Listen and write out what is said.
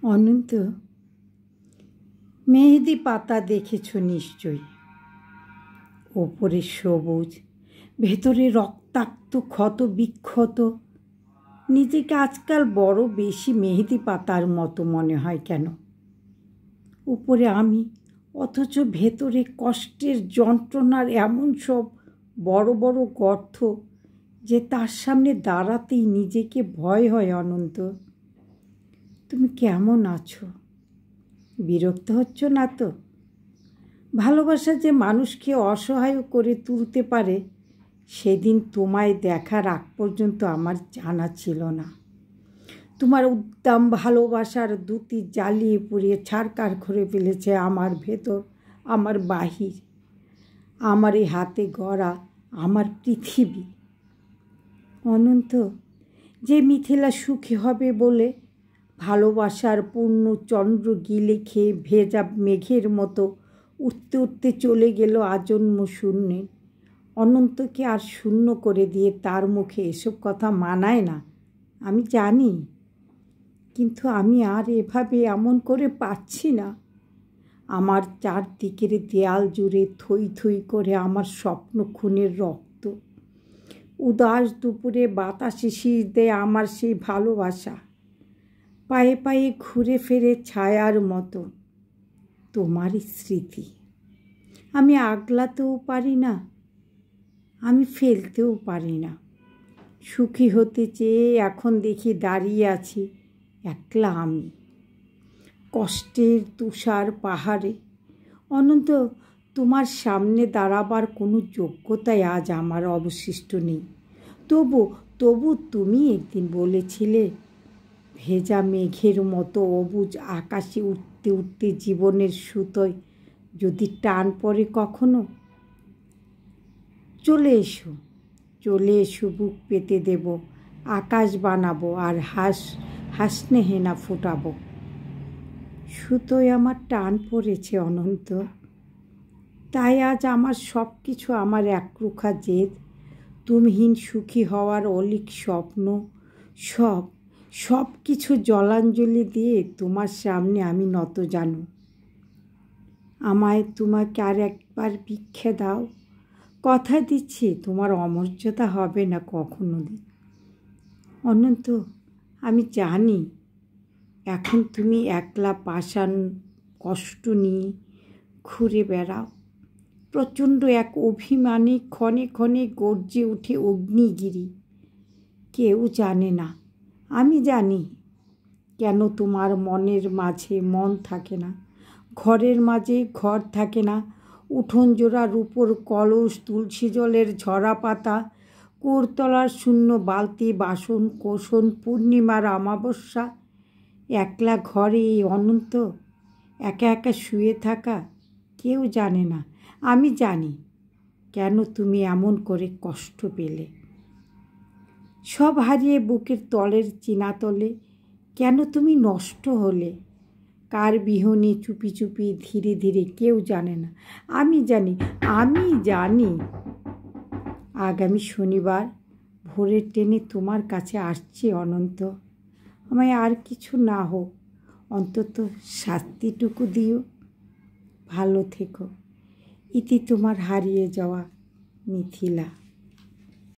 অনন্ত, মেহেদি পাতা দেখেছ নিশ্চয়ই। ওপরে সবুজ, ভেতরে রক্তাক্ত ক্ষত বিক্ষত। নিজেকে আজকাল বড় বেশি মেহেদি পাতার মতো মনে হয় কেন? উপরে আমি, অথচ ভেতরে কষ্টের যন্ত্রণার এমন সব বড় বড় গর্ত যে তার সামনে দাঁড়াতেই নিজেকে ভয় হয়। অনন্ত, তুমি কেমন আছো? বিরক্ত হচ্ছ না তো? ভালোবাসা যে মানুষকে অসহায় করে তুলতে পারে সেদিন তোমায় দেখার আগ পর্যন্ত আমার জানা ছিল না। তোমার উদ্দাম ভালোবাসার দুটি জ্বালিয়ে পুড়িয়ে ছারখার করে ফেলেছে আমার ভেতর, আমার বাহির, আমার এই হাতে গড়া আমার পৃথিবী। অনন্ত, যে মিথিলা সুখী হবে বলে ভালোবাসার পূর্ণ চন্দ্র গিলে খেয়ে ভেজা মেঘের মতো উঠতে উঠতে চলে গেল আজন্ম শূন্যে, অনন্তকে আর শূন্য করে দিয়ে তার মুখে এসব কথা মানায় না, আমি জানি। কিন্তু আমি আর এভাবে এমন করে পাচ্ছি না। আমার চারদিকের দেয়াল জুড়ে থই থই করে আমার স্বপ্ন খুনের রক্ত। উদাস দুপুরে বাতাসে শীষ দেয় আমার সেই ভালোবাসা। পায়ে পায়ে ঘুরে ফেরে ছায়ার মতো তোমারই স্মৃতি। আমি আগলাতেও পারি না, আমি ফেলতেও পারি না। সুখী হতে চেয়ে এখন দেখি দাঁড়িয়ে আছি একলা আমি, কষ্টের তুষার পাহাড়ে। অনন্ত, তোমার সামনে দাঁড়াবার কোনো যোগ্যতাই আজ আমার অবশিষ্ট নেই। তবু তুমি একদিন বলেছিলে, ভেজা মেঘের মতো অবুঝ আকাশে উঠতে উঠতে জীবনের সুতোয় যদি টান পড়ে কখনো, চলে এসো বুক পেতে দেব, আকাশ বানাবো আর হাসনে হেনা ফুটাবো। সুতোয় আমার টান পড়েছে অনন্ত, তাই আজ আমার সব কিছু, আমার একরুখা জেদ, তুমিহীন সুখী হওয়ার অলিক স্বপ্ন, সব কিছু জলাঞ্জলি দিয়ে তোমার সামনে আমি নত জানু। আমায় তোমাকে আর একবার ভিক্ষে দাও, কথা দিচ্ছি তোমার অমর্যাদা হবে না কখনো দিন। অনন্ত, আমি জানি এখন তুমি একলা পাষাণ কষ্ট নিয়ে ঘুরে বেড়াও। প্রচণ্ড এক অভিমানে ক্ষণে ক্ষণে গর্জে উঠে অগ্নিগিরি। কেউ জানে না, আমি জানি কেন তোমার মনের মাঝে মন থাকে না, ঘরের মাঝে ঘর থাকে না। উঠোন জোড়ার উপর কলস, তুলসী জলের ঝরা পাতা, কোরতলার শূন্য বালতি, বাসন কোসন, পূর্ণিমার অমাবস্যা, একলা ঘরে এই অনন্ত একা একা শুয়ে থাকা। কেউ জানে না, আমি জানি কেন তুমি এমন করে কষ্ট পেলে। সব হারিয়ে বুকের তলের চিনাতলে কেন তুমি নষ্ট হলে, কার বিহনে চুপি চুপি ধীরে ধীরে, কেউ জানে না, আমি জানি। আগামী শনিবার ভোরের ট্রেনে তোমার কাছে আসছি অনন্ত। আমায় আর কিছু না হোক, অন্তত শাস্তিটুকু দিও। ভালো থেকো। ইতি তোমার হারিয়ে যাওয়া মিথিলা।